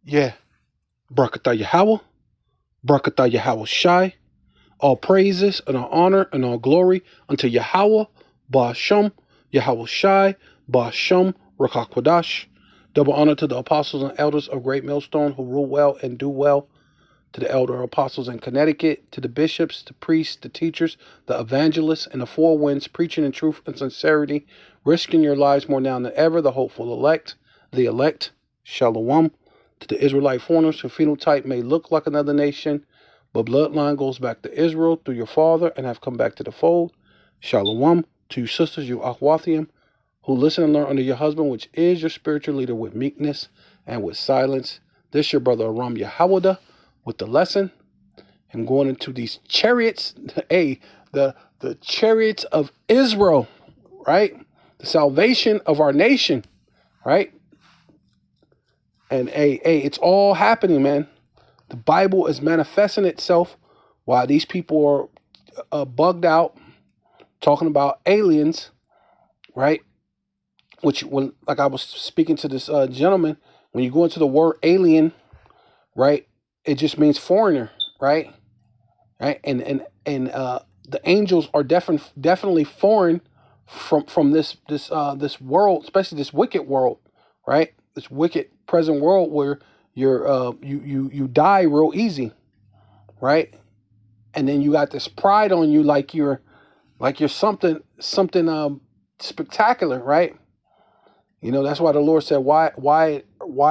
Yeah. Barakatah Yahweh. Barakatah Yahweh Shai. All praises and all honor and all glory unto Yahweh, Ba'ashem, Yahweh Shai, Ba'ashem, Rakakwadash. Double honor to the apostles and elders of Great Millstone who rule well and do well, to the elder apostles in Connecticut, to the bishops, the priests, the teachers, the evangelists, and the four winds, preaching in truth and sincerity, risking your lives more now than ever, the hopeful elect, Shalom, to the Israelite foreigners whose phenotype may look like another nation, but bloodline goes back to Israel through your father and have come back to the fold. Shalom to you sisters, you Achwathium, who listen and learn under your husband, which is your spiritual leader, with meekness and with silence. This your brother Aram Yahawada with the lesson and going into these chariots, the chariots of Israel, right? The salvation of our nation, right? And it's all happening, man. The Bible is manifesting itself while these people are bugged out, talking about aliens, right? Which, when, like I was speaking to this gentleman, when you go into the word alien, right, it just means foreigner, right? Right, and the angels are definitely foreign from this world, especially this wicked world, right? This wicked present world where you die real easy, right? And then you got this pride on you, like you're something spectacular, right? You know, that's why the Lord said, why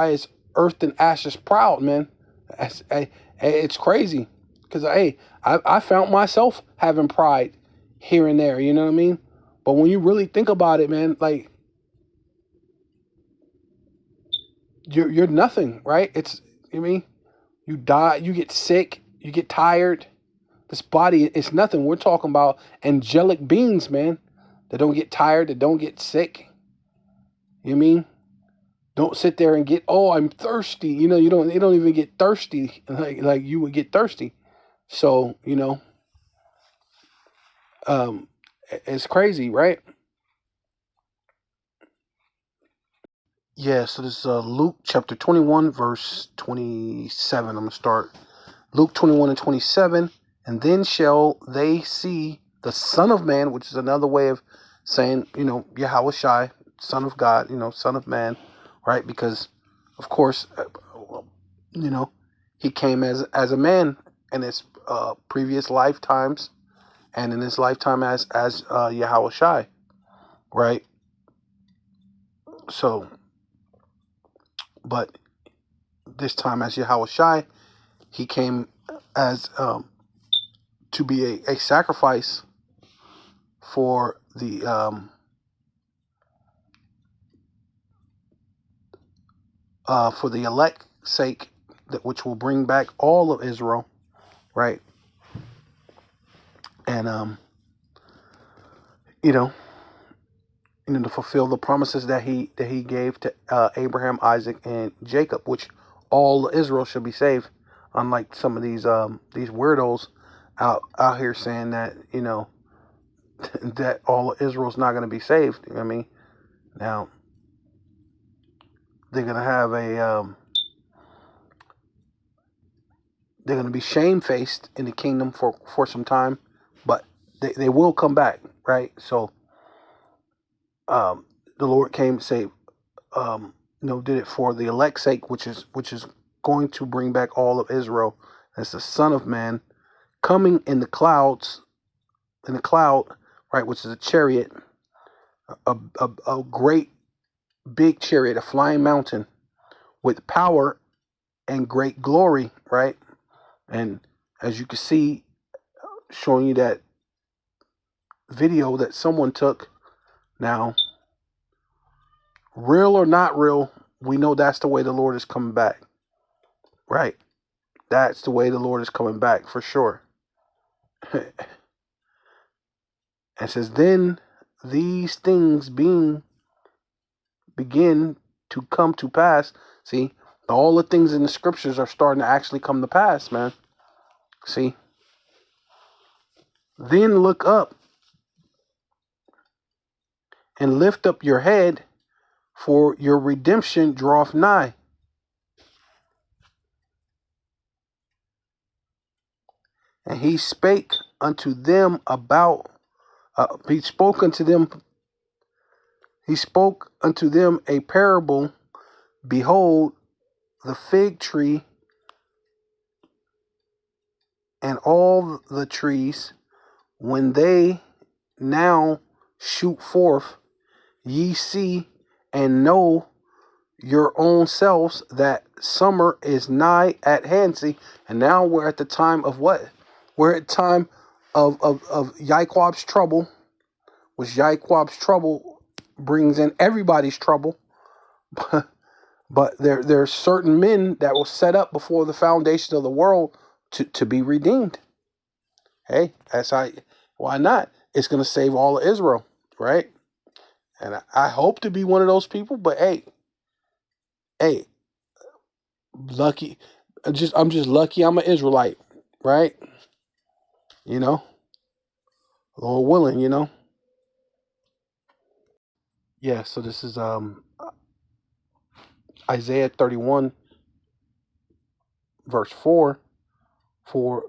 is earth and ashes proud, man? It's crazy. Because, I found myself having pride here and there, you know what I mean? But when you really think about it, man, like, you're nothing, right? I mean, you die, you get sick, you get tired. This body is nothing. We're talking about angelic beings, man, that don't get tired, that don't get sick. You know what I mean? Don't sit there and get, oh, I'm thirsty. You know, you don't even get thirsty like you would get thirsty. So, it's crazy, right? Yeah, so this is Luke chapter 21, verse 27. I'm going to start. Luke 21 and 27. And then shall they see the Son of Man, which is another way of saying, Yahweh Shai, Son of God, Son of Man, right? Because, of course, he came as a man in his previous lifetimes and in his lifetime as Yahweh Shai, right? So, but this time as Yahweh Shai, he came as to be a sacrifice for the elect's sake, that which will bring back all of Israel, right? And to fulfill the promises that he gave to Abraham, Isaac, and Jacob, which all Israel should be saved. Unlike some of these weirdos out here saying that that all of Israel's not going to be saved. You know what I mean? Now they're going to have they're going to be shamefaced in the kingdom for some time, but they will come back, right? So the Lord came to say, did it for the elect's sake, which is going to bring back all of Israel. As the Son of Man coming in the cloud, right, which is a chariot, a great big chariot, a flying mountain with power and great glory, right? And as you can see, showing you that video that someone took. Now, real or not real, we know that's the way the Lord is coming back, right? That's the way the Lord is coming back for sure. It says, then these things begin to come to pass. See, all the things in the scriptures are starting to actually come to pass, man. See? Then look up and lift up your head, for your redemption draweth nigh. And he spake unto them about, he spoke unto them, a parable. Behold, the fig tree and all the trees, when they now shoot forth, ye see and know your own selves that summer is nigh at hand. See, and now we're at the time of what? We're at time of Yahweh's trouble, which Yahweh's trouble brings in everybody's trouble. But there are certain men that will set up before the foundation of the world to be redeemed. Hey, why not? It's going to save all of Israel, right? And I hope to be one of those people, but hey, lucky. I'm just lucky I'm an Israelite, right? You know, Lord willing, Yeah, so this is Isaiah 31 verse 4. For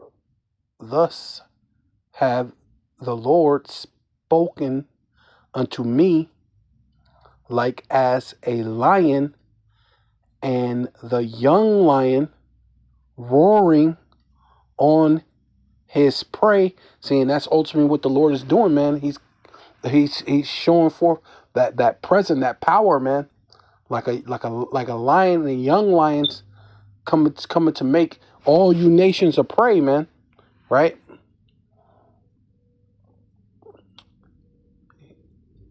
thus have the Lord spoken unto me, like as a lion and the young lion roaring on his prey. Seeing that's ultimately what the Lord is doing, man. He's showing forth that present, that power, man. Like a lion and young lions coming to make all you nations a prey, man. Right?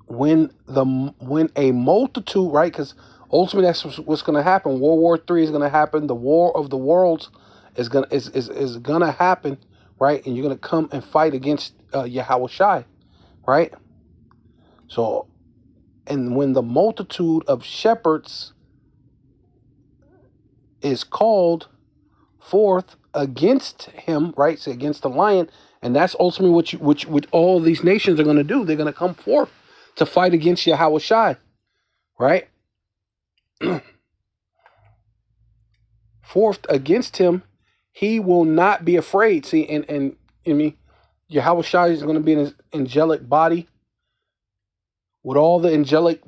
When a multitude, right? Because ultimately that's what's going to happen. World War III is going to happen. The war of the worlds is gonna happen, right? And you're gonna come and fight against Yahweh Shai, right? So, and when the multitude of shepherds is called forth against him, right? So against the lion, and that's ultimately what all these nations are going to do. They're going to come forth to fight against Yahweh Shai, right? Forth against him, he will not be afraid. See, and I mean, Yahweh Shai is going to be in his angelic body with all the angelic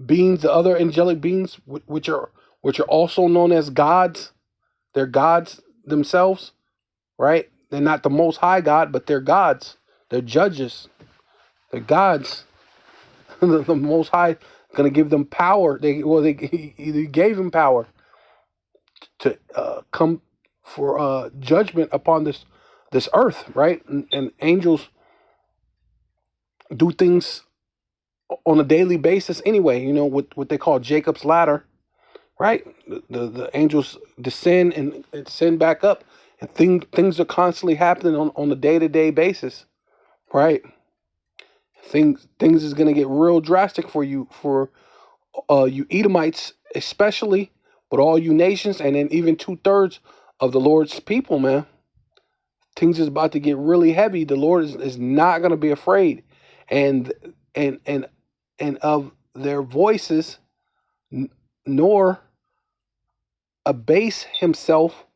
beings, the other angelic beings, which are also known as gods. They're gods themselves, right? They're not the most high God, but they're gods. They're judges. They're gods. The most high gonna give them power. He gave him power to come for judgment upon this earth, right? And angels do things on a daily basis anyway. You know what they call Jacob's ladder, right? The angels descend and send back up, and things are constantly happening on a day-to-day basis, right? Things is gonna get real drastic for you you Edomites especially, but all you nations, and then even 2/3 of the Lord's people, man. Things is about to get really heavy. The Lord is not gonna be afraid, and and and and of their voices, nor abase himself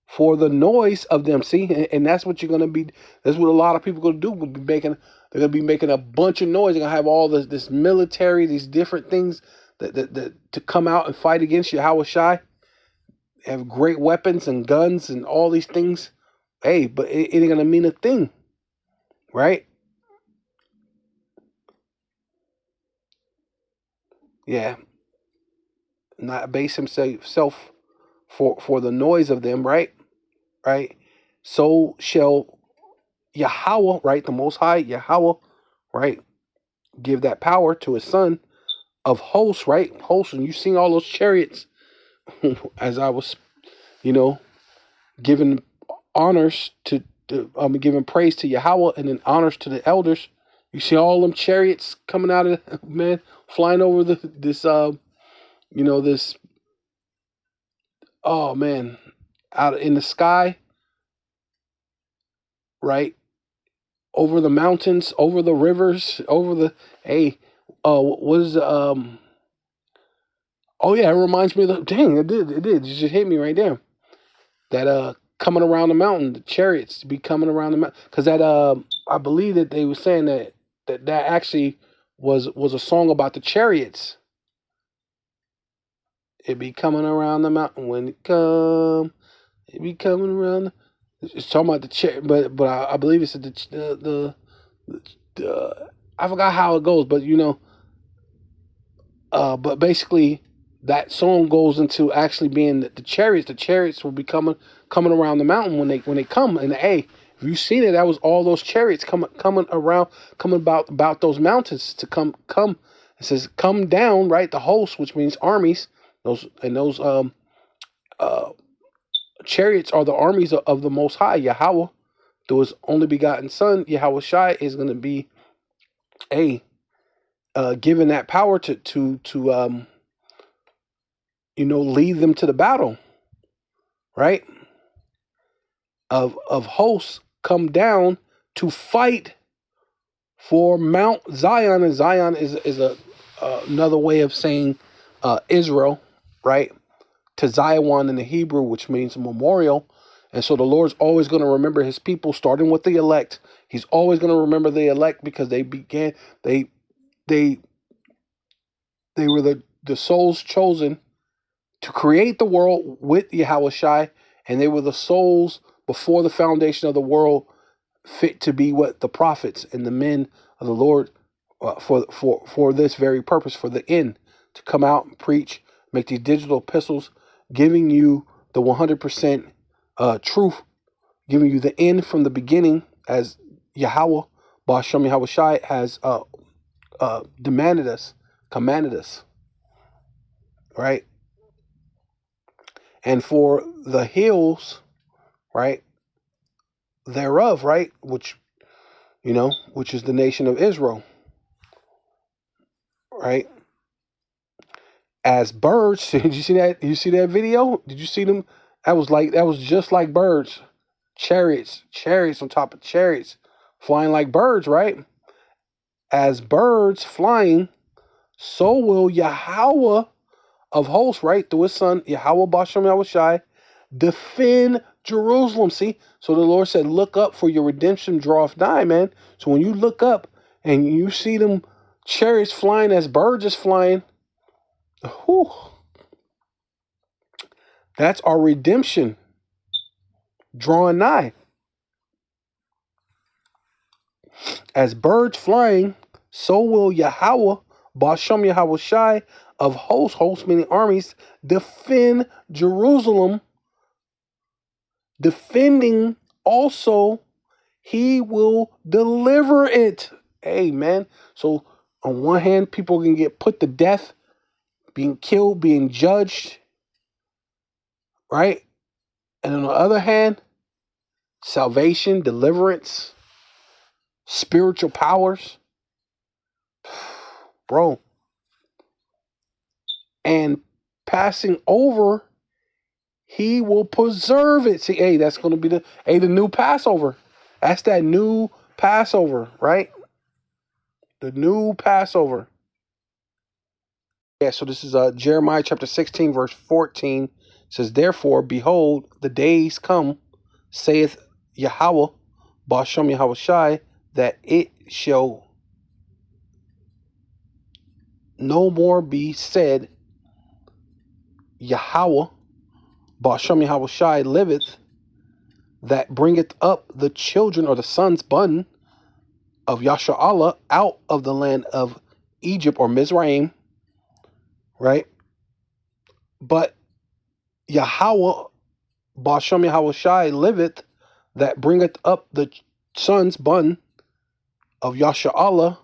for the noise of them. See, and that's what you're gonna be. That's what a lot of people are gonna do. Will be making. They're gonna be making a bunch of noise. They're gonna have all this military, these different things that to come out and fight against Yahweh Shai. They have great weapons and guns and all these things. Hey, but it ain't gonna mean a thing, right? Yeah, not base himself for the noise of them, right? Right. So shall Yahweh, right, the Most High Yahweh, right, give that power to his son of hosts, right? Hosts, and you've seen all those chariots as I was, you know, giving honors giving praise to Yahweh and then honors to the elders. You see all them chariots coming out of man, flying over this oh man, out in the sky, right? Over the mountains, over the rivers, over the hey, what is oh yeah, it reminds me of the dang, it did. It just hit me right there. That coming around the mountain, the chariots be coming around the mountain. Because that I believe that they were saying that actually was a song about the chariots. It be coming around the mountain when it come. It be coming around. It's talking about the chariot, but I believe it's the I forgot how it goes, but but basically that song goes into actually being the chariots. The chariots will be coming around the mountain when they come. And hey, if you've seen it, that was all those chariots coming around, coming about those mountains to come. It says come down, right? The host, which means armies. Those chariots are the armies of the Most High Yahweh. Through His only begotten Son, Yahweh Shai, is going to be given that power to lead them to the battle, right? Of hosts come down to fight for Mount Zion, and Zion is another way of saying Israel, right? To Zion in the Hebrew, which means memorial. And so the Lord's always going to remember His people, starting with the elect. He's always going to remember the elect because they were the souls chosen to create the world with Yahweh Shai, and they were the souls before the foundation of the world, fit to be what the prophets and the men of the Lord for this very purpose, for the end, to come out and preach, make these digital epistles, giving you the 100% truth, giving you the end from the beginning, as Yahweh, Ba'ashem Yahweh Shai, has commanded us, right? And for the hills, right, thereof, right, which is the nation of Israel, right? As birds, did you see that? You see that video? Did you see them? That was just like birds, chariots on top of chariots, flying like birds, right? As birds flying, so will Yahweh of hosts, right, through His Son Yahweh Bashem Yahweh Shai, defend Jerusalem. See, so the Lord said, "Look up, for your redemption draweth nigh." Man, so when you look up and you see them chariots flying as birds is flying, whew, that's our redemption drawing nigh. As birds flying, so will Yahweh, Bashem Yahweh Shai of hosts meaning armies, defend Jerusalem. Defending also, He will deliver it. Amen. So on one hand, people can get put to death, being killed, being judged, right? And on the other hand, salvation, deliverance, spiritual powers, bro. And passing over, He will preserve it. See, hey, that's going to be the new Passover. That's that new Passover, right? The new Passover. Yeah, so this is Jeremiah chapter 16, verse 14. It says, "Therefore, behold, the days come, saith Yahweh, Bashem Yahweh Shai, that it shall no more be said, Yahweh, Bashem Yahweh Shai liveth, that bringeth up the children or the sons bun of Yasha'Allah out of the land of Egypt or Mizraim," right? But Yahweh, Bashem Yahweh Shai liveth, that bringeth up the sons bun of Yasha'Allah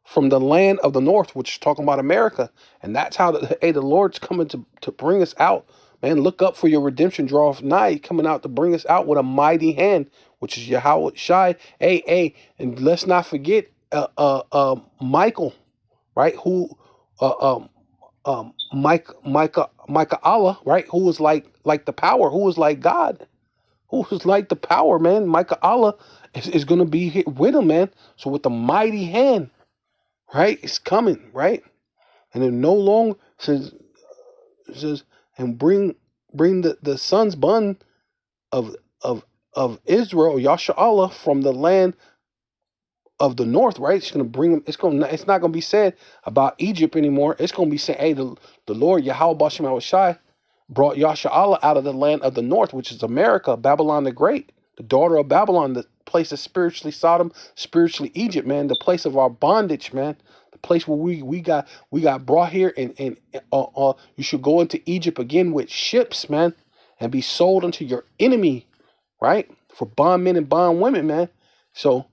from the land of the north, which is talking about America. And that's how the Lord's coming to bring us out. Man, look up, for your redemption draweth nigh, coming out to bring us out with a mighty hand, which is Yahweh Shai. And let's not forget Michael, right? Who Micah Allah, right? Who was like the power, who was like God, who was like the power, man. Micah Allah is going to be here with him, man. So with the mighty hand, right, it's coming, right? And then no longer says and bring the sons bun of of Israel, Yasha'Allah, from the land of the north, right? It's going to bring them. It's not going to be said about Egypt anymore. It's going to be saying, hey, the Lord Yahweh Bashem Shai brought Yasha'Allah out of the land of the north, which is America, Babylon the Great, the daughter of Babylon, the place of spiritually Sodom, spiritually Egypt, man, the place of our bondage, man, the place where we got brought here, and you should go into Egypt again with ships, man, and be sold unto your enemy, right? For bondmen and bondwomen, man. So,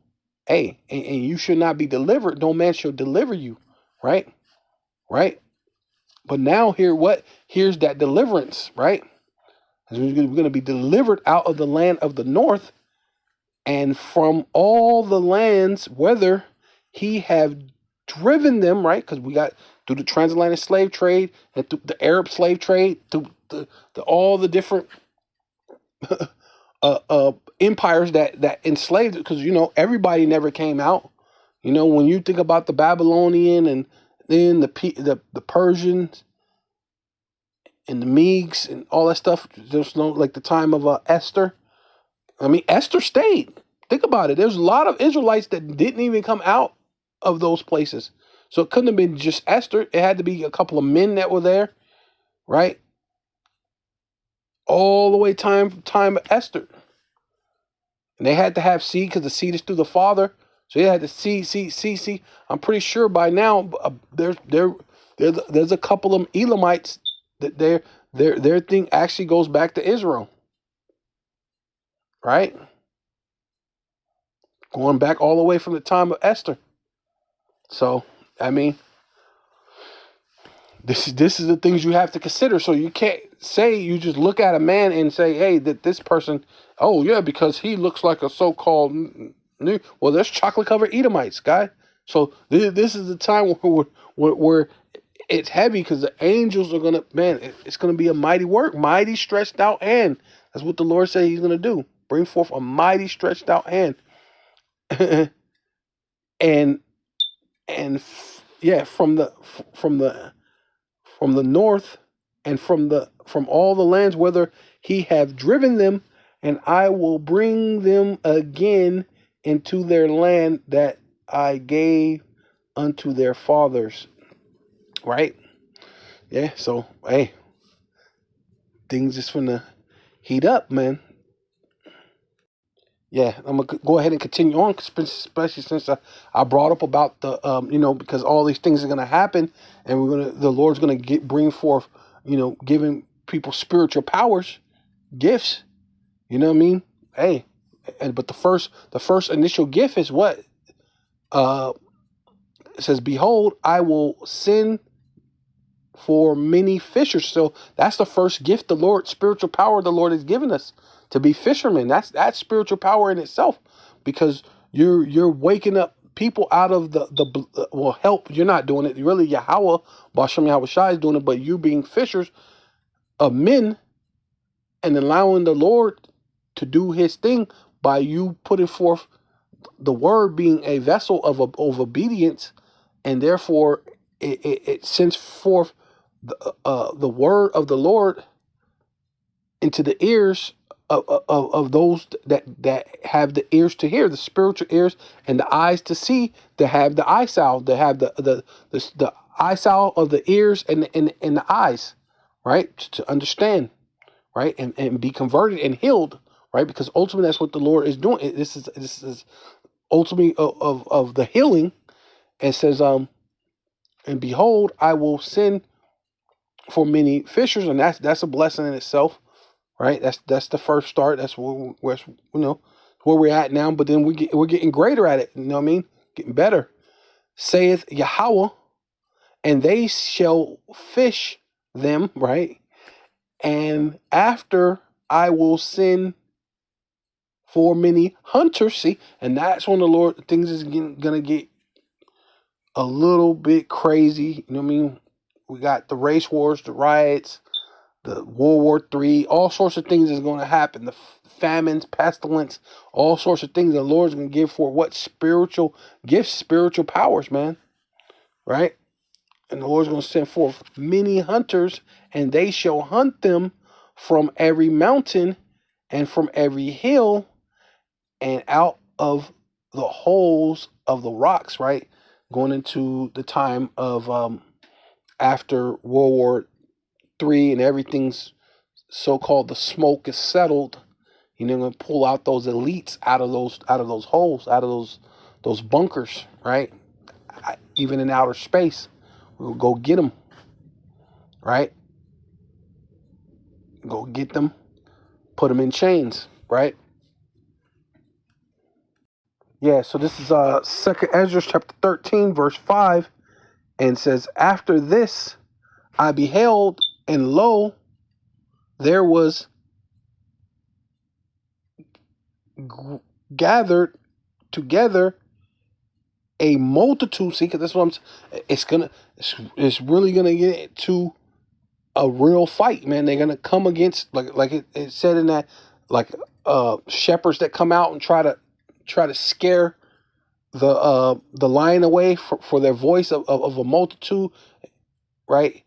hey, and you should not be delivered. No man shall deliver you, right? Right? But now here's that deliverance, right? We're going to be delivered out of the land of the north, and from all the lands, whether he have driven them, right? Because we got through the transatlantic slave trade and through the Arab slave trade, through all the different empires that enslaved, because everybody never came out. When you think about the Babylonian, and then the Persians and the Medes and all that stuff, there's no, like the time of Esther. I mean, Esther stayed. Think about it. There's a lot of Israelites that didn't even come out of those places. So it couldn't have been just Esther. It had to be a couple of men that were there, right? All the way time of Esther. And they had to have seed, because the seed is through the father. So they had to see. I'm pretty sure by now there's a couple of Elamites that their thing actually goes back to Israel, right? Going back all the way from the time of Esther. So, I mean, this is the things you have to consider. So you can't say, you just look at a man and say, hey, that this person, oh yeah, because he looks like a so-called new. Well, there's chocolate covered Edomites, guy. So this is the time where it's heavy, because the angels are gonna, man, it's gonna be a mighty work, mighty stretched out hand. That's what the Lord said He's gonna do. Bring forth a mighty stretched out hand. and yeah, from the north, and from all the lands whither he have driven them, and I will bring them again into their land that I gave unto their fathers. Right? Yeah, so hey, things just finna heat up, man. Yeah, I'm gonna go ahead and continue on, especially since I brought up about the because all these things are gonna happen, and the Lord's gonna bring forth, giving people spiritual powers, gifts. You know what I mean? Hey, but the first initial gift is what? It says, "Behold, I will send for many fishers." So that's the first gift spiritual power the Lord has given us, to be fishermen. That's spiritual power in itself, because you're waking up people out of the help. You're not doing it. Really, Yahweh, Bashem Yahweh Shai is doing it, but you being fishers of men, and allowing the Lord to do his thing by you putting forth the word, being a vessel of obedience, and therefore it sends forth the word of the Lord into the ears of those that have the ears to hear, the spiritual ears, and the eyes to see, to have the eye salve, to have the eye salve of the ears and the eyes, right, to understand, right, and be converted and healed, right, because ultimately that's what the Lord is doing. This is ultimately of the healing. It says, and behold, I will send for many fishers, and that's a blessing in itself, right? That's the first start. That's where where we're at now. But then we're getting greater at it. You know what I mean? Getting better. Saith Yahweh, and they shall fish them, right? And after I will send for many hunters. See, and that's when the Lord things is gonna get a little bit crazy. You know what I mean? We got the race wars, the riots, the World War III, all sorts of things is going to happen. The famines, pestilence, all sorts of things the Lord's going to give for what? Spiritual gifts, spiritual powers, man. Right? And the Lord's going to send forth many hunters, and they shall hunt them from every mountain and from every hill, and out of the holes of the rocks, right? Going into the time of after World War III, and everything's so-called the smoke is settled. Gonna pull out those elites out of those holes, out of those bunkers, right? Even in outer space, we'll go get them, right? Go get them, put them in chains, right? Yeah. So this is Second Ezra chapter 13, verse 5, and says, "After this, I beheld, and lo, there was gathered together a multitude." See, because that's what it's really gonna get to a real fight, man. They're gonna come against, like it said in that, like shepherds that come out and try to scare the lion away for their voice of a multitude, right?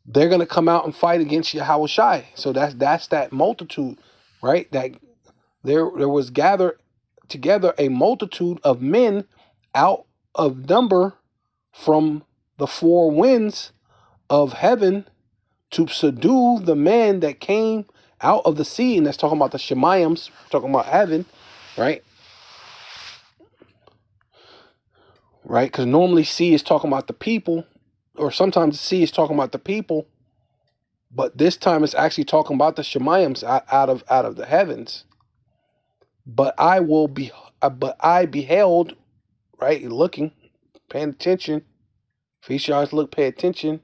They're gonna come out and fight against Yahweh Shai. So that's that multitude, right? That there was gathered together a multitude of men out of number from the four winds of heaven to subdue the men that came out of the sea. And that's talking about the Shemaims, talking about heaven, right? Right? Because normally sea is talking about the people, or sometimes the sea is talking about the people, but this time it's actually talking about the Shemaims out of the heavens. But I beheld, right? Looking, paying attention. If he should look, pay attention.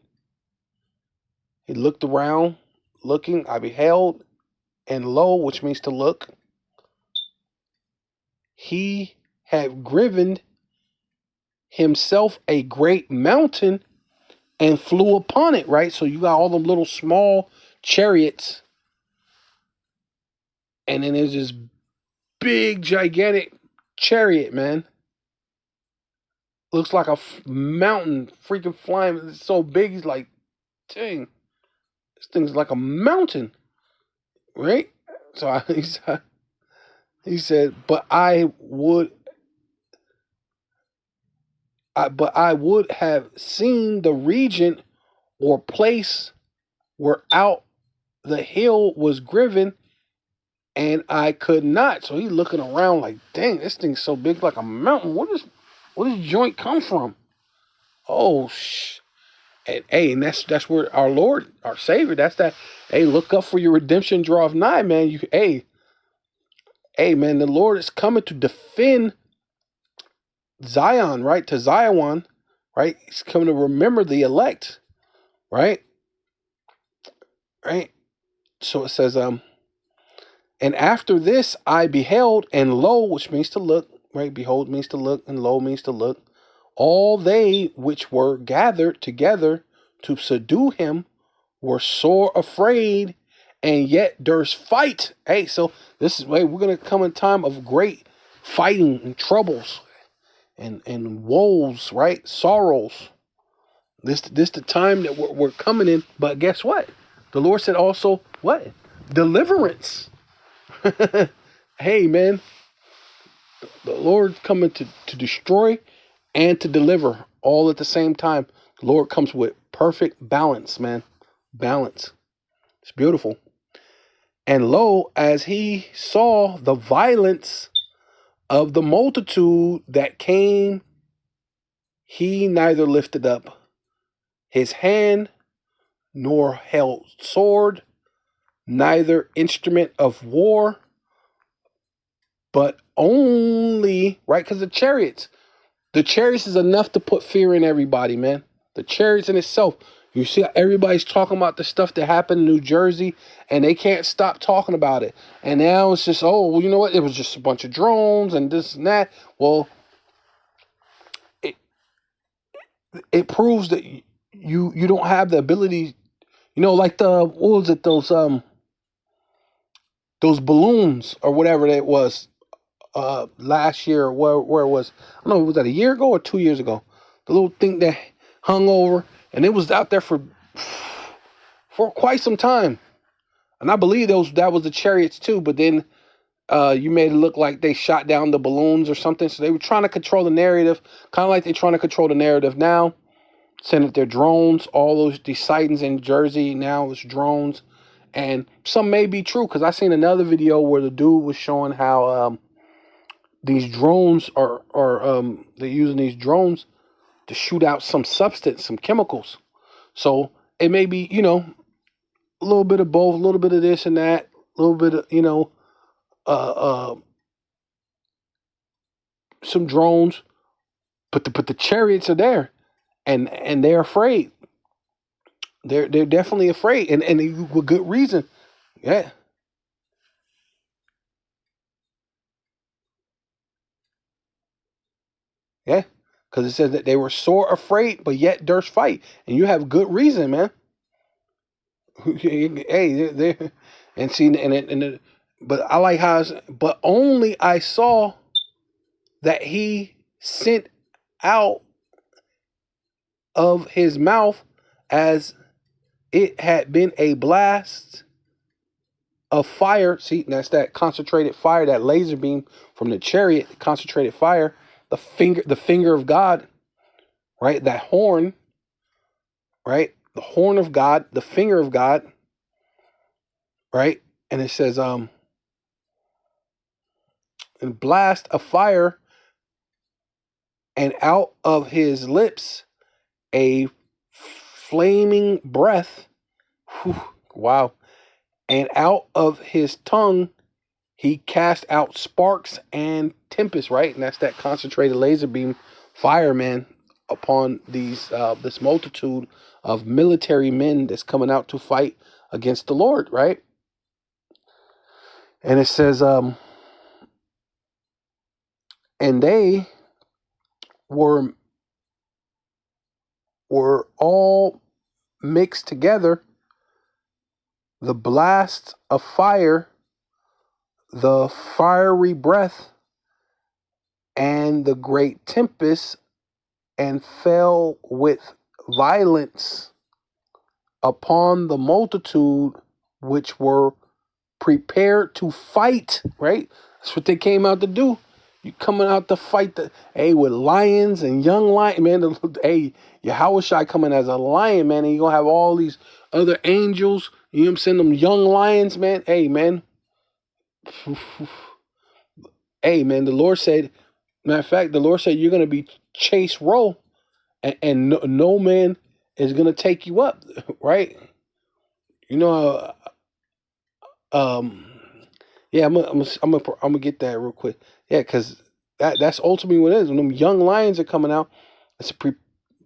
He looked around, looking. I beheld, and lo, which means to look. He had driven himself a great mountain and flew upon it, right? So you got all them little small chariots, and then there's this big, gigantic chariot, man. Looks like a mountain, freaking flying. It's so big, he's like, dang, this thing's like a mountain, right? So he said, but I would have seen the region or place where out the hill was driven, and I could not. So he's looking around like, dang, this thing's so big, like a mountain. Where does joint come from? Oh, and hey, and that's where our Lord, our Savior, that's that. Hey, look up, for your redemption draweth nigh, man. Hey, man, the Lord is coming to defend Zion, right? To Zion, right? He's coming to remember the elect, right? Right. So it says, and after this I beheld, and lo, which means to look, right? Behold means to look, and lo means to look. All they which were gathered together to subdue him were sore afraid, and yet durst fight. Hey, so this is we're gonna come in time of great fighting and troubles and woes, right? Sorrows. This the time that we're coming in. But guess what? The Lord said also what? Deliverance. Hey, man, the Lord coming to destroy and to deliver all at the same time. The Lord comes with perfect balance, man. Balance. It's beautiful. And lo, as he saw the violence of the multitude that came, he neither lifted up his hand nor held sword, neither instrument of war, but only, right? Because the chariots is enough to put fear in everybody, man. The chariots in itself. You see how everybody's talking about the stuff that happened in New Jersey, and they can't stop talking about it. And now it's just, oh, well, you know what? It was just a bunch of drones and this and that. Well, it proves that you don't have the ability, like what was it, those balloons or whatever it was last year, or where it was. I don't know, was that a year ago or 2 years ago? The little thing that hung over, and it was out there for quite some time. And I believe that was the chariots too, but then you made it look like they shot down the balloons or something. So they were trying to control the narrative, kind of like they're trying to control the narrative now, saying that they're drones. All these sightings in Jersey now is drones, and some may be true because I seen another video where the dude was showing how these drones are they're using these drones to shoot out some substance, some chemicals. So it may be, a little bit of both, a little bit of this and that, a little bit of, uh, uh, some drones, but the chariots are there, and they're afraid. They're definitely afraid, and with good reason. Yeah, yeah, because it says that they were sore afraid, but yet durst fight, and you have good reason, man. Hey, and see, but I like how, but only I saw that he sent out of his mouth as it had been a blast of fire. See, that's that concentrated fire, that laser beam from the chariot, concentrated fire, the finger of God, right? That horn, right? The horn of God, the finger of God, right? And it says, and blast of fire, and out of his lips a flaming breath. Whew, wow. And out of his tongue he cast out sparks and tempest, right? And that's that concentrated laser beam fire, man, upon this multitude of military men that's coming out to fight against the Lord, right? And it says, and they were all mixed together, the blast of fire, the fiery breath, and the great tempest, and fell with violence upon the multitude which were prepared to fight, right? That's what they came out to do. You coming out to fight with lions and young lion, man. Hey, Yahushua coming as a lion, man, and you gonna have all these other angels, you know what I'm saying, them young lions, man. Hey, man. Hey, man, the Lord said, matter of fact, the Lord said you're gonna be chase row, and no man is gonna take you up, right? You know, um, yeah, I'm gonna get that real quick. Yeah, because that's ultimately what it is. When them young lions are coming out, it's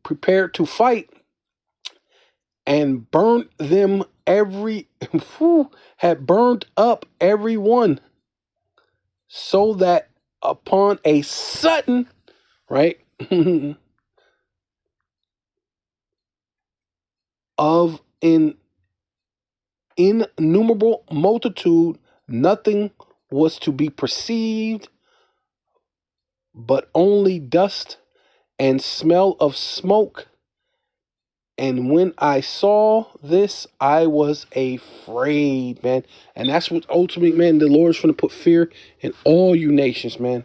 prepared to fight and burn them every had burned up every one, so that upon a sudden, right, of an innumerable multitude, nothing was to be perceived but only dust and smell of smoke. And when I saw this, I was afraid, man. And that's what ultimately, man, the Lord's going to put fear in all you nations, man.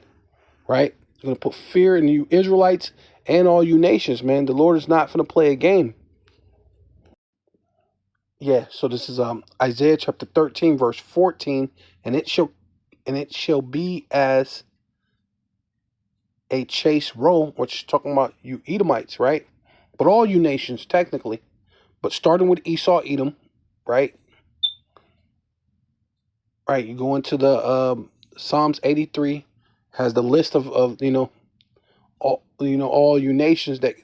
Right? He's going to put fear in you Israelites and all you nations, man. The Lord is not going to play a game. Yeah, so this is Isaiah chapter 13, verse 14, and it shall be as a chase row, which is talking about you Edomites, right? But all you nations, technically. But starting with Esau, Edom, right? Right, you go into the Psalms 83, has the list of all you nations that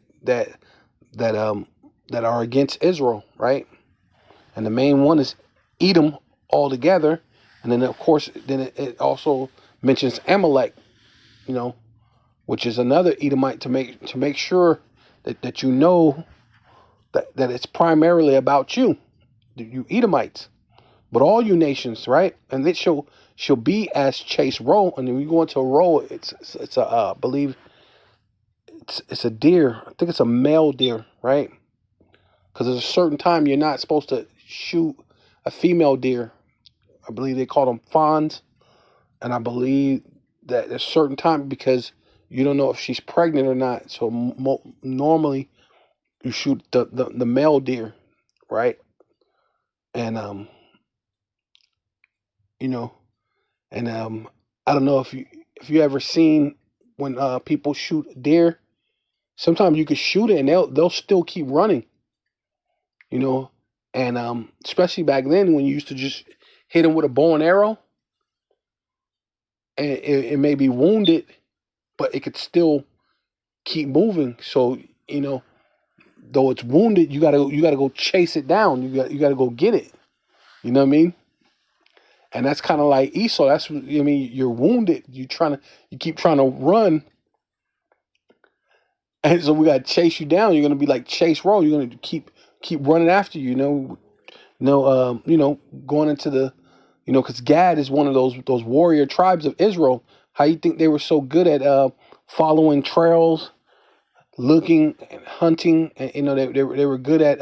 that are against Israel, right? And the main one is Edom altogether, and then of course it also mentions Amalek, you know, which is another Edomite to make sure that you know that it's primarily about you Edomites. But all you nations, right? And it shall be as chase roe. And then we go into a roe, it's a I believe it's a deer. I think it's a male deer, right? Because there's a certain time you're not supposed to shoot a female deer, I believe they call them fawns. And I believe that at a certain time, because you don't know if she's pregnant or not. So normally you shoot the male deer, right? And you know, and I don't know if you ever seen when people shoot deer. Sometimes you can shoot it and they'll still keep running, you know. And especially back then when you used to just hit them with a bow and arrow, and it may be wounded, but it could still keep moving. So though it's wounded, you gotta go chase it down. You gotta go get it. You know what I mean? And that's kind of like Esau. That's what I mean. You're wounded. You keep trying to run, and so we gotta chase you down. You're gonna be like Chase Roll. You're gonna keep running after you. Going into the, because Gad is one of those warrior tribes of Israel. How you think they were so good at following trails, looking and hunting, and they were good at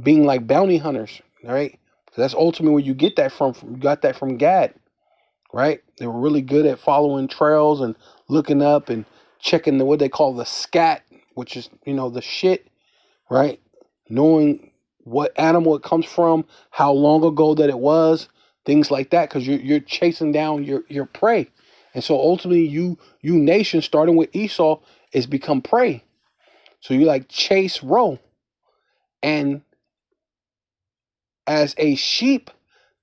being like bounty hunters, right? So that's ultimately where you get that from. You got that from Gad, right? They were really good at following trails and looking up and checking what they call the scat, which is the shit, right? Knowing what animal it comes from, how long ago that it was, things like that, because you're chasing down your prey, and so ultimately you nation starting with Esau is become prey. So you like chase row, and as a sheep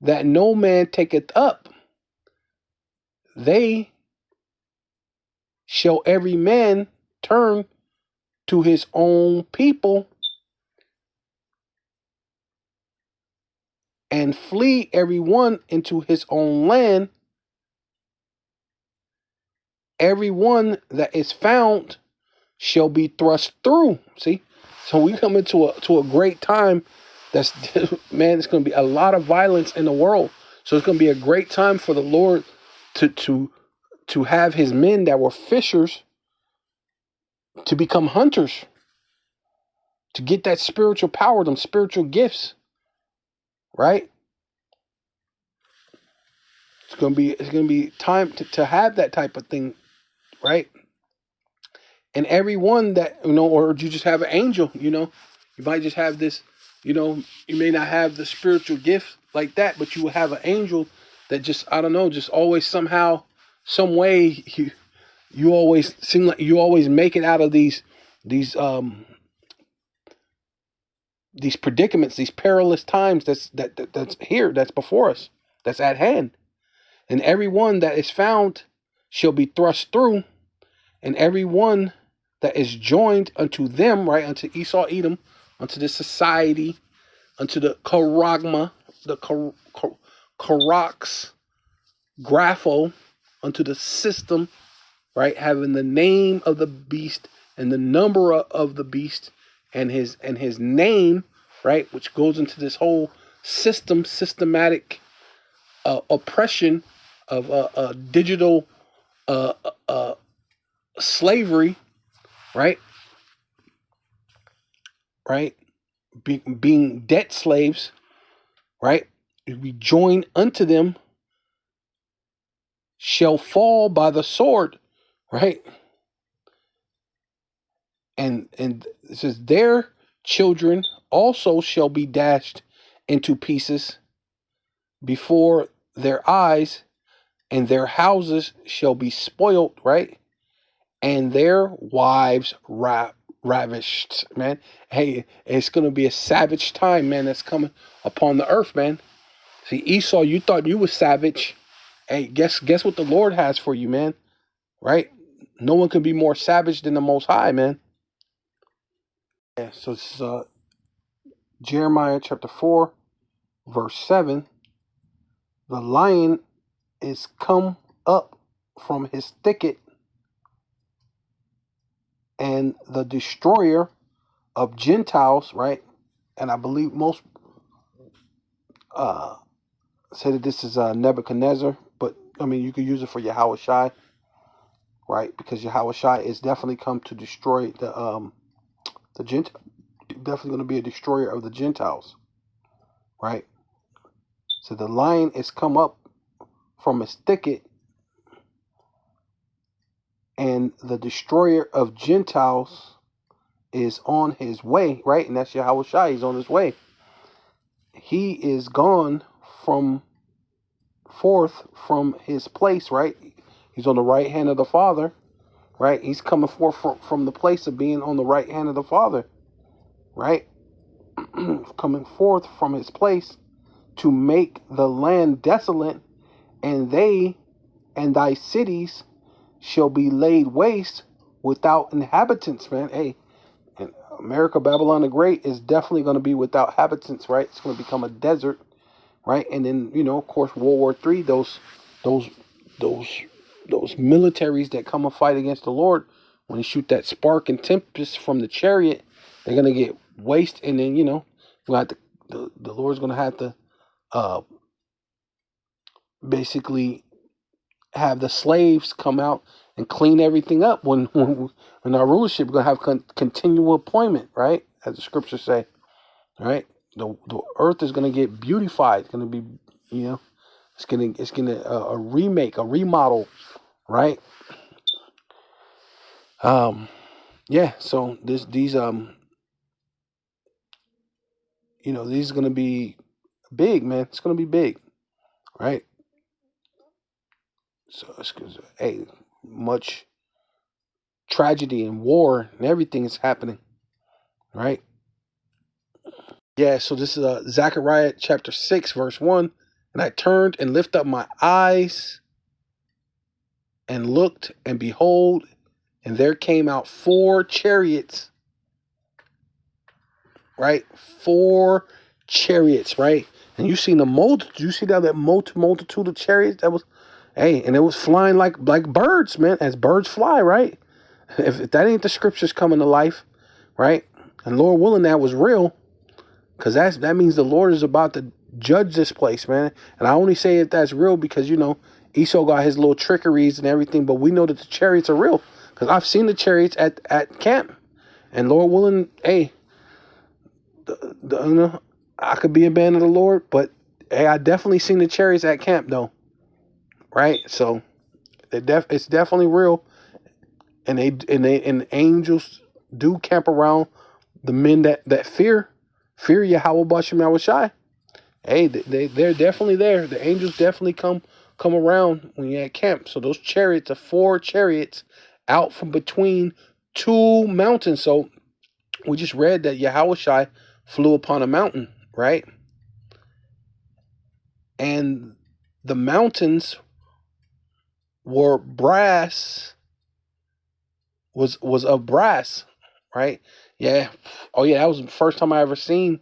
that no man taketh up, they shall every man turn to his own people, and flee every one into his own land. Every one that is found shall be thrust through. See, so we come into a great time. That's man. It's going to be a lot of violence in the world. So it's going to be a great time for the Lord to have His men that were fishers to become hunters, to get that spiritual power, them spiritual gifts, right? It's gonna be time to have that type of thing, right? And everyone that or you just have an angel, you might just have this, you may not have the spiritual gift like that, but you will have an angel that just, I don't know, just always somehow, some way you always seem like you always make it out of these these predicaments, these perilous times that's here, that's before us, that's at hand. And every one that is found shall be thrust through, and every one that is joined unto them, right, unto Esau, Edom, unto the society, unto the charagma, the charax, grapho, unto the system, right, having the name of the beast and the number of the beast and his name, right, which goes into this whole systematic oppression of digital uh, uh, slavery, right, right, being debt slaves, right. We join unto them shall fall by the sword, right, and it says their children also shall be dashed into pieces before their eyes, and their houses shall be spoiled, right, and their wives ravished, man. Hey, it's gonna be a savage time, man, that's coming upon the earth, man. See, Esau, you thought you was savage. Hey, guess what the Lord has for you, man, right? No one can be more savage than the Most High, man. Yeah, so this is Jeremiah chapter 4, verse 7. The lion is come up from his thicket, and the destroyer of Gentiles, right? And I believe most uh, say that this is Nebuchadnezzar, but I mean, you could use it for Yahweh Shai, right? Because Yahweh Shai is definitely come to destroy the Gentile. Definitely going to be a destroyer of the Gentiles, right? So the lion is come up from his thicket, and the destroyer of Gentiles is on his way, right? And that's Yahweh Shai. He's on his way. He is gone from forth from his place, right? He's on the right hand of the Father, right? He's coming forth from the place of being on the right hand of the Father, right? Coming forth from his place to make the land desolate, and they and thy cities shall be laid waste without inhabitants, man. Hey, and America, Babylon the Great is definitely going to be without inhabitants, right? It's going to become a desert, right? And then, of course, World War III, those those militaries that come and fight against the Lord, when they shoot that spark and tempest from the chariot, they're going to get waste, and then, we'll have to, the Lord's going to have to basically have the slaves come out and clean everything up when our rulership is going to have continual appointment, right? As the scriptures say, right? The earth is going to get beautified. It's going to be, it's going to a remake, a remodel, right? Yeah. So these these are going to be big, man. It's going to be big, right? So it's because much tragedy and war and everything is happening, right? Yeah, so this is Zechariah chapter 6, verse 1. And I turned and lifted up my eyes and looked, and behold, and there came out 4 chariots, right? 4 chariots, right? And you seen the multitude, you see that multitude of chariots that was, and it was flying like birds, man, as birds fly, right? If that ain't the scriptures coming to life, right? And Lord willing, that was real. Because that means the Lord is about to judge this place, man. And I only say if that's real because, Esau got his little trickeries and everything, but we know that the chariots are real. Because I've seen the chariots at camp. And Lord willing, I could be a man of the Lord, but I definitely seen the chariots at camp, though. Right? So it's definitely real. And and angels do camp around the men that fear Yahweh Bashem Yahweh Shai. They're definitely there. The angels definitely come around when you're at camp. So those chariots are 4 chariots out from between 2 mountains. So we just read that Yahweh Shai flew upon a mountain, right? And the mountains were brass, was of brass, right? Yeah. Oh yeah, that was the first time I ever seen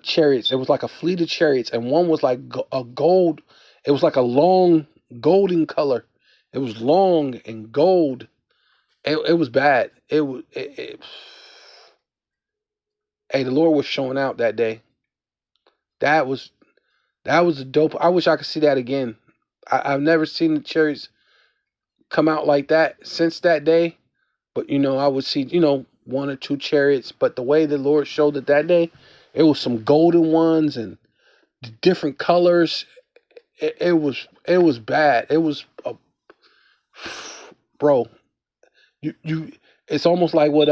chariots. It was like a fleet of chariots, and one was like a gold. It was like a long golden color. It was long and gold. It was bad. Hey, the Lord was showing out that day. That was a dope. I wish I could see that again. I've never seen the chariots come out like that since that day. But I would see 1 or 2 chariots. But the way the Lord showed it that day, it was some golden ones and different colors. It was bad. It was bro. You it's almost like what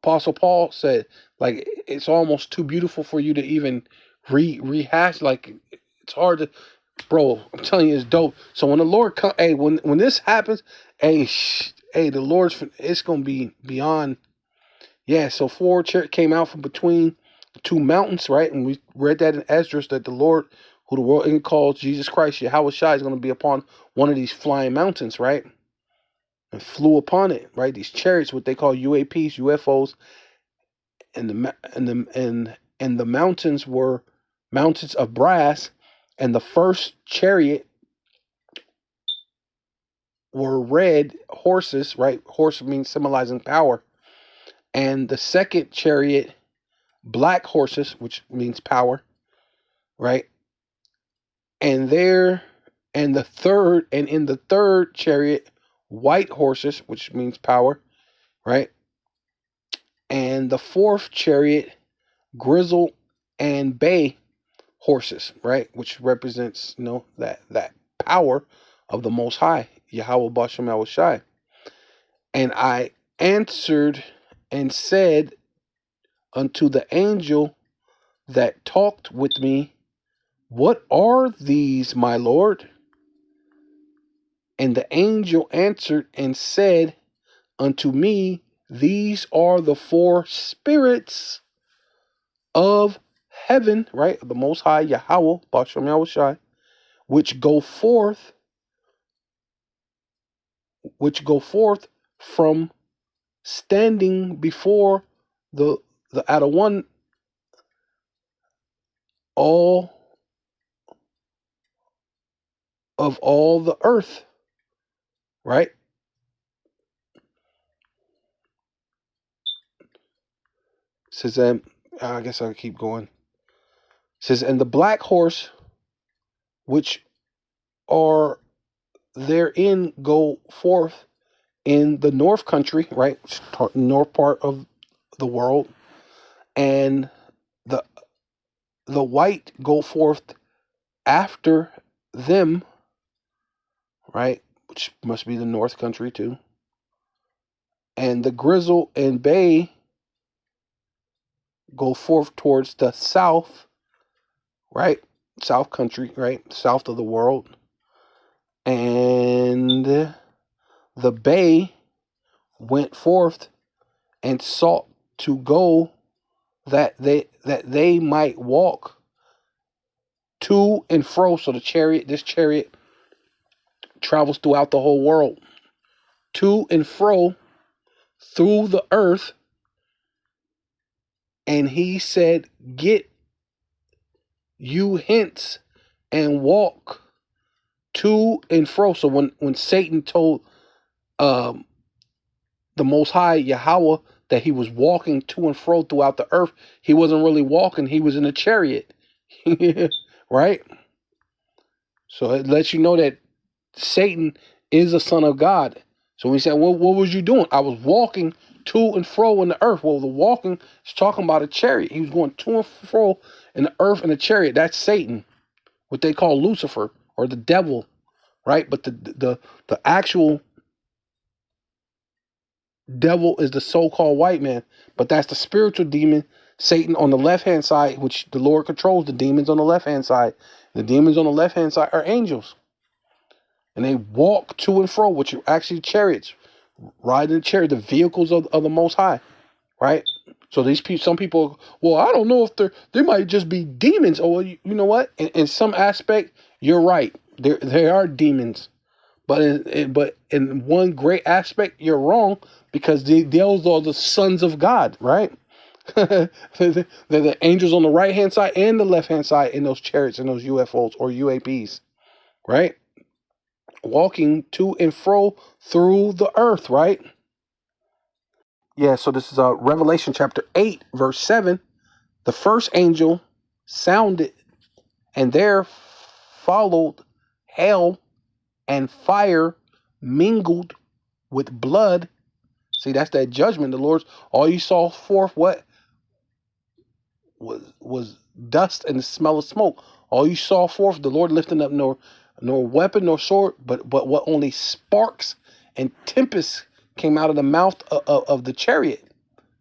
Apostle Paul said. Like it's almost too beautiful for you to even rehash. Like it's hard to, bro. I'm telling you, it's dope. So when the Lord come, when this happens, the Lord's, it's gonna be beyond. Yeah. So 4 came out from between 2 mountains, right? And we read that in Esdras that the Lord, who the world calls Jesus Christ, Yahweh Shai, is going to be upon one of these flying mountains, right? And flew upon it, right? These chariots, what they call UAPs, UFOs, and the mountains were mountains of brass, and the first chariot were red horses, right? Horse means symbolizing power, and the second chariot, black horses, which means power, right? And there, and in the third chariot, white horses, which means power, right? And the fourth chariot, grizzle and bay, horses, right? Which represents, that power of the Most High, Yahweh Bashem Yahushai. And I answered and said unto the angel that talked with me, what are these, my Lord? And the angel answered and said unto me, these are the four spirits of heaven, right? The Most High, Yahweh, Bashem Yahushai, which go forth from standing before the out of one all of all the earth, right? Says I guess I'll keep going. Says, and the black horse which are therein go forth in the north country, right? North part of the world, and the white go forth after them, right? Which must be the north country too. And the grizzle and bay go forth towards the south, right? South country, right? South of the world. And the bay went forth and sought to go that they might walk to and fro. So this chariot travels throughout the whole world, to and fro through the earth. And he said, get you hence and walk to and fro. So when Satan told um, the Most High, Yahweh, that he was walking to and fro throughout the earth, he wasn't really walking. He was in a chariot, right? So it lets you know that Satan is a son of God. So when he said, well, what was you doing? I was walking to and fro in the earth. Well, the walking is talking about a chariot. He was going to and fro in the earth in a chariot. That's Satan, what they call Lucifer or the devil, right? But the actual devil is the so-called white man. But that's the spiritual demon, Satan, on the left-hand side, which the Lord controls the demons on the left-hand side. The demons on the left-hand side are angels. And they walk to and fro, which are actually chariots, riding the chariot, the vehicles of the Most High, right? So these people, some people, well, I don't know if they might just be demons. Or you know what? In some aspect, you're right. They are demons, but in one great aspect, you're wrong, because those are the sons of God, right? They're the angels on the right hand side and the left hand side in those chariots and those UFOs or UAPs, right? Walking to and fro through the earth, right? Yeah, so this is Revelation chapter 8, verse 7. The first angel sounded, and there followed hail and fire mingled with blood. See, that's that judgment. The Lord's, all you saw forth what was dust and the smell of smoke. All you saw forth, the Lord lifting up nor weapon nor sword, but what only sparks and tempests came out of the mouth of the chariot.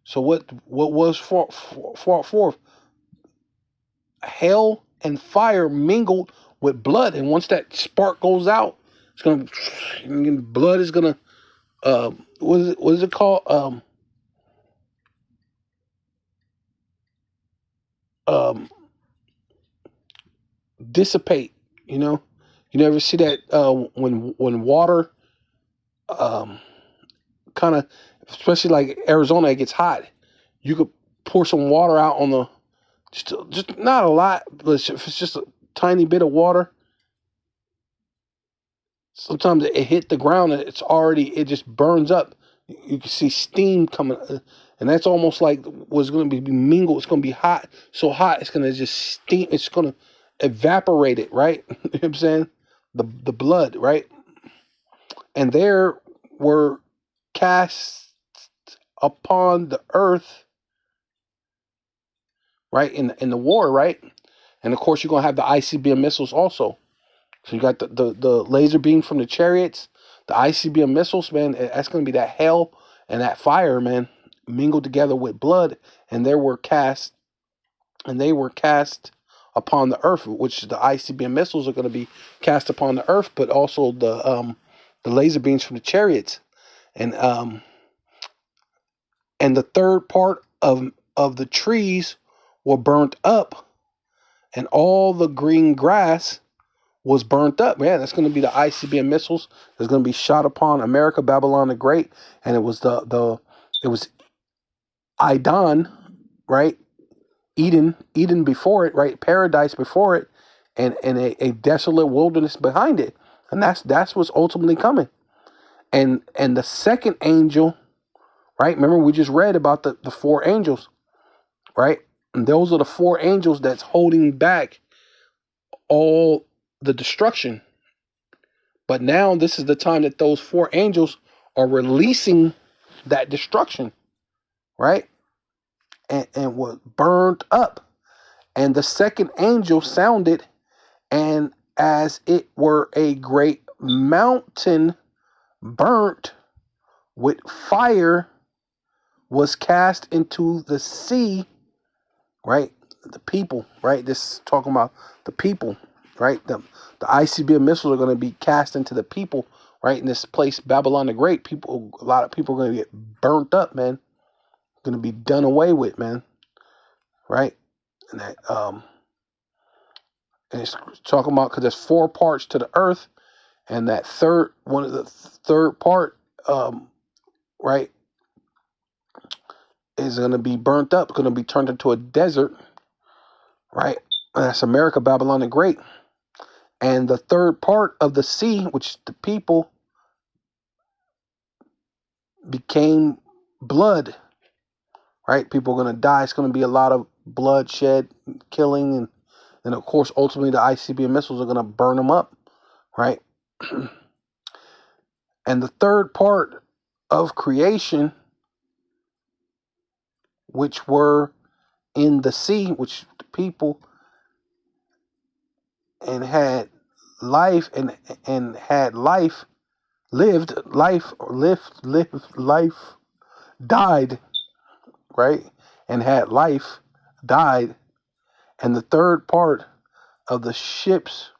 So what was forth? Hail and fire mingled with blood, and once that spark goes out, it's gonna blood is gonna what is it called? Um, dissipate. You know, you never see that when water kind of, especially like Arizona, it gets hot. You could pour some water out on the just not a lot, but if it's just a tiny bit of water, sometimes it hit the ground and it just burns up. You can see steam coming, and that's almost like what's going to be mingled. It's going to be hot, so hot it's going to just steam. It's going to evaporate it, right? You know what I'm saying? The blood, right? And there were cast upon the earth, right? In the war, right? And of course, you're gonna have the ICBM missiles also. So you got the laser beam from the chariots, the ICBM missiles, man. That's gonna be that hell and that fire, man, mingled together with blood, and they were cast upon the earth, which the ICBM missiles are going to be cast upon the earth, but also the laser beams from the chariots, and the third part of the trees were burnt up, and all the green grass was burnt up. Man, that's going to be the ICBM missiles that's going to be shot upon America, Babylon the Great, and it was it was Idon, right? Eden before it, right? Paradise before it, and a desolate wilderness behind it, and that's what's ultimately coming. And the second angel, right? Remember we just read about the four angels, right? And those are the four angels that's holding back all the destruction. But now this is the time that those four angels are releasing that destruction, right? And was burned up. And the second angel sounded, and as it were a great mountain burnt with fire was cast into the sea, right? The people, right? This is talking about the people, right? The ICBM missiles are going to be cast into the people, right? In this place, Babylon the Great, a lot of people are going to get burnt up, man. Going to be done away with, man. Right? And that, and it's talking about, because there's four parts to the earth, and that one of the third part, right, is going to be burnt up, going to be turned into a desert, right? And that's America, Babylon the Great. And the third part of the sea, which the people, became blood, right? People are going to die. It's going to be a lot of bloodshed, killing, and of course, ultimately, the ICBM missiles are going to burn them up, right? And the third part of creation, which were in the sea, which the people, and had life, and had life, lived life, died, right? And had life, died. And the third part of the ships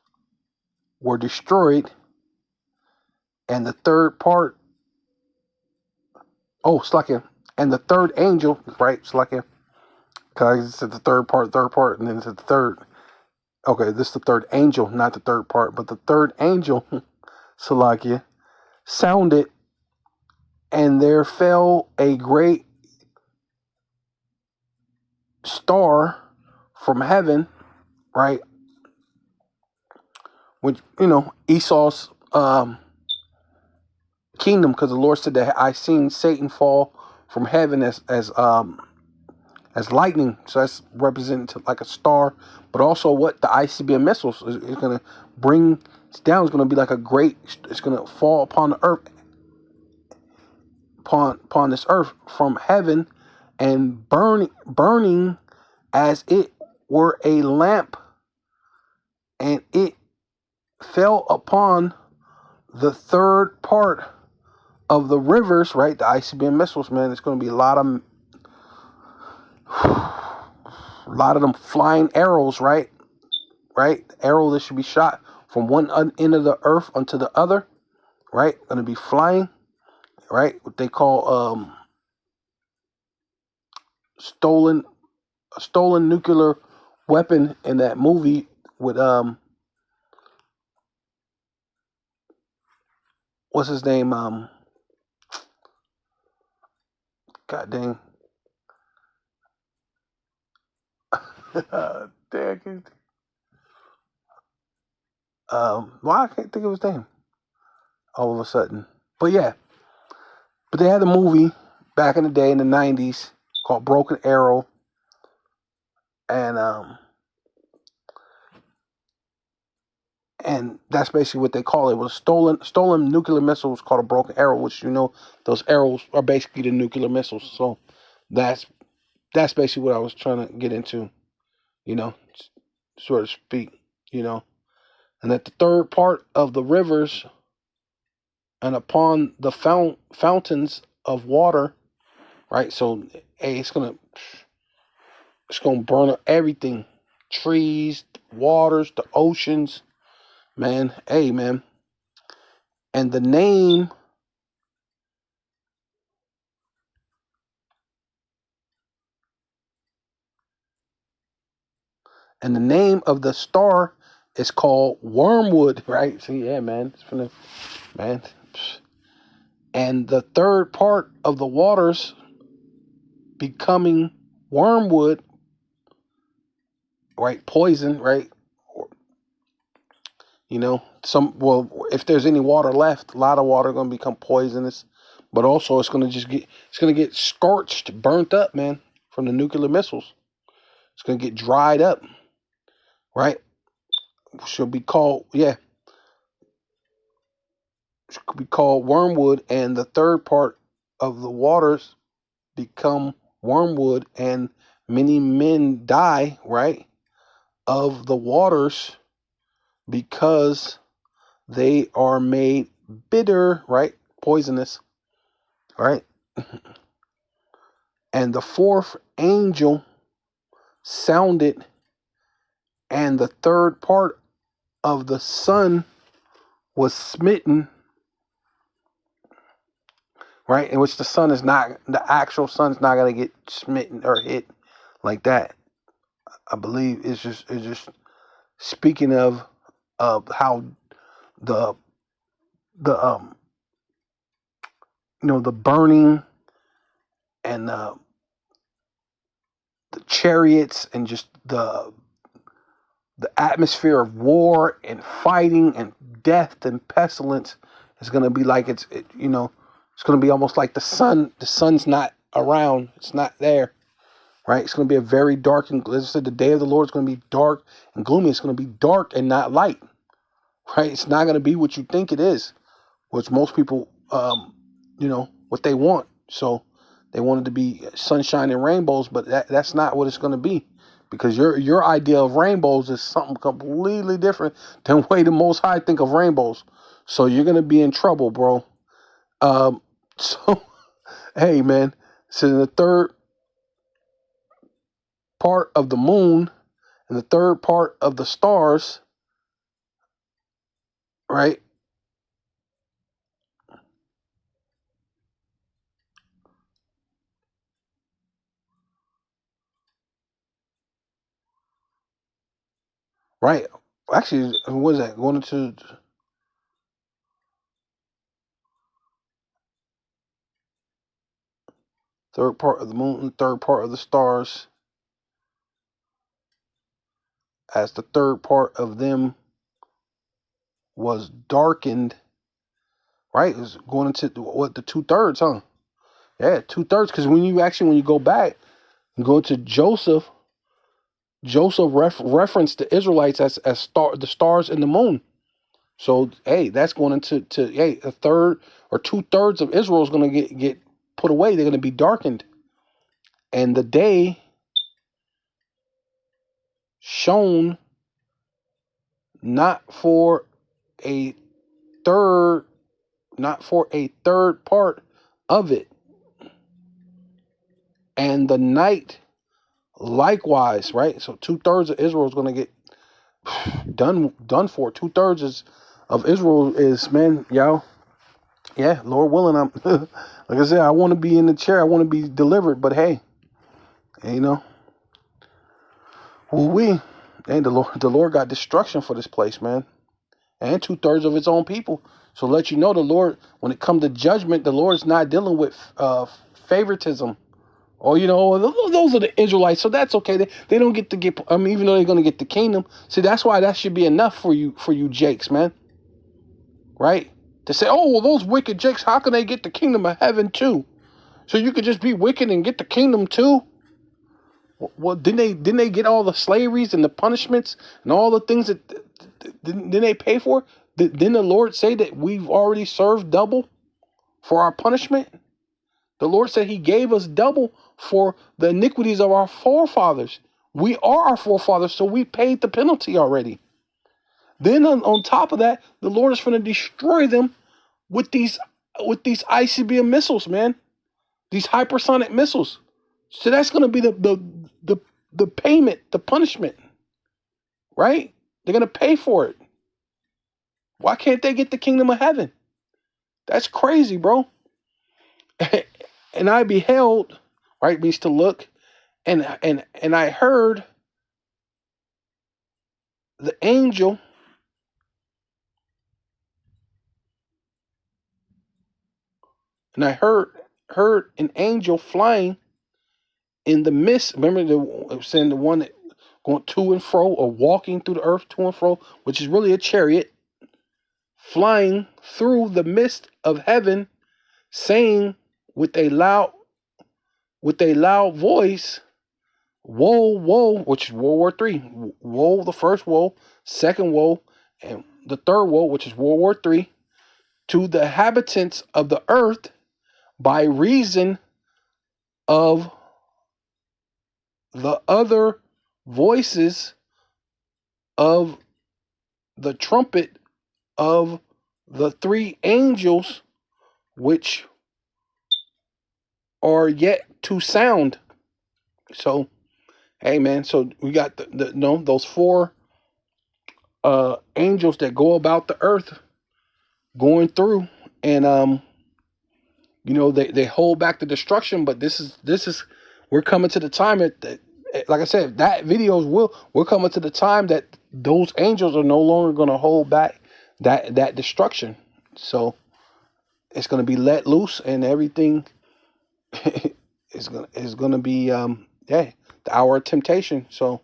were destroyed. And the third part, Slakia. And the third angel, right? Slakia. Because I said the third part, and then it said the third. Okay, this is the third angel, not the third part, but the third angel, Salakia, sounded, and there fell a great star from heaven, right? Which, Esau's kingdom, because the Lord said that I seen Satan fall from heaven as lightning. So that's represented like a star, but also what the ICBM missiles is going to bring down is going to be like a great. It's going to fall upon the earth, upon this earth from heaven, and burning as it were a lamp, and it fell upon the third part of the rivers, right? The ICBM missiles, man. It's going to be a lot of them flying arrows, right? Right? Arrow that should be shot from one end of the earth onto the other, right? Going to be flying, right? What they call stolen nuclear weapon in that movie with what's his name? God dang. Dang. Why I can't think of his name all of a sudden. But yeah. But they had a movie back in the day in the 90s called Broken Arrow. And that's basically what they call it. It was stolen nuclear missiles called a broken arrow, which those arrows are basically the nuclear missiles. So that's basically what I was trying to get into, you know, so to speak, and that the third part of the rivers and upon the fountains of water, right? So, hey, it's gonna burn up everything, trees, waters, the oceans, man. Hey, man, and the name of the star is called wormwood, right? See, yeah, man, it's from the man. And the third part of the waters becoming wormwood, right? Poison, right? If there's any water left, a lot of water going to become poisonous, but also it's going to get scorched, burnt up, man, from the nuclear missiles. It's going to get dried up, right? Should be called, yeah, should be called wormwood, and the third part of the waters become wormwood, and many men die, right, of the waters because they are made bitter, right, poisonous, right. And the fourth angel sounded, and the third part of the sun was smitten, right, in which the actual sun's not going to get smitten or hit like that. I believe it's just speaking of how the the the burning and the chariots and just the atmosphere of war and fighting and death and pestilence is going to be like it's going to be almost like the sun's not around, it's not there, right? It's going to be a very dark, and as I said, the day of the Lord is going to be dark and gloomy. It's going to be dark and not light, right? It's not going to be what you think it is, which most people what they want. So they want it to be sunshine and rainbows, but that's not what it's going to be, because your idea of rainbows is something completely different than the way the Most High think of rainbows. So you're going to be in trouble, bro. So hey, man, so the third part of the moon and the third part of the stars, right? Right. Actually, what is that? Going into third part of the moon and third part of the stars, as the third part of them was darkened, right? It was going into what, the 2/3, huh? Yeah, 2/3. Because when you go back and go to Joseph, referenced the Israelites as the stars and the moon. So hey, that's going hey, a third or 2/3 of Israel is going to get put away. They're going to be darkened, and the day shone not for a third, not for a third part of it, and the night likewise, right? So 2/3 of Israel is going to get done for. 2/3 of Israel is, man, y'all. Yeah, Lord willing, I'm like I said, I want to be in the chair. I want to be delivered, but hey, you know, we and the Lord got destruction for this place, man, and 2/3 of its own people. So let you know, the Lord, when it comes to judgment, the Lord's not dealing with favoritism. Or those are the Israelites, so that's okay. They don't get to get. I mean, even though they're going to get the kingdom, see, that's why that should be enough for you Jakes, man. Right? To say, oh well, those wicked Jakes, how can they get the kingdom of heaven too? So you could just be wicked and get the kingdom too. Well, didn't they get all the slaveries and the punishments and all the things that didn't they pay for? Didn't the Lord say that we've already served double for our punishment? The Lord said He gave us double for the iniquities of our forefathers. We are our forefathers, so we paid the penalty already. Then on top of that, the Lord is going to destroy them with these ICBM missiles, man. These hypersonic missiles. So that's going to be the payment, the punishment, right? They're going to pay for it. Why can't they get the kingdom of heaven? That's crazy, bro. And I beheld, right, means to look, and I heard the angel, and I heard an angel flying in the midst. Remember, it was saying the one that going to and fro or walking through the earth to and fro, which is really a chariot, flying through the midst of heaven, saying with a loud voice, "Woe, woe!" Which is World War III. Woe, the first woe, second woe, and the third woe, which is World War III, to the inhabitants of the earth by reason of the other voices of the trumpet of the three angels which are yet to sound. So, hey man, so we got those four angels that go about the earth going through, and they hold back the destruction, but this is we're coming to the time that like I said, that videos we're coming to the time that those angels are no longer going to hold back that destruction. So it's going to be let loose, and everything is going to be the hour of temptation. So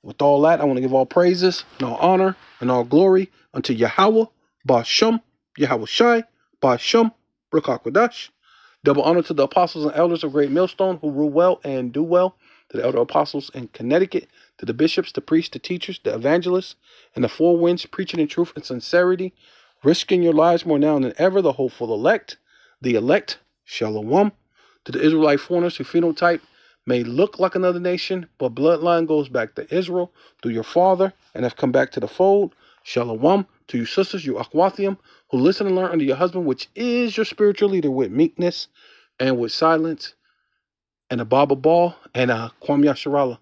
with all that, I want to give all praises and all honor and all glory unto Yahweh, Bashem, Yahweh Shai, Bashem, Rakakwadash. Double honor to the apostles and elders of Great Millstone who rule well and do well, to the elder apostles in Connecticut, to the bishops, the priests, the teachers, the evangelists, and the four winds preaching in truth and sincerity, risking your lives more now than ever, the hopeful elect, Shalom, to the Israelite foreigners who phenotype may look like another nation, but bloodline goes back to Israel through your father and have come back to the fold. Shalom to you sisters, you Akwathium, who listen and learn under your husband, which is your spiritual leader, with meekness and with silence, and a Baba Ball and a Kwam Yasharala.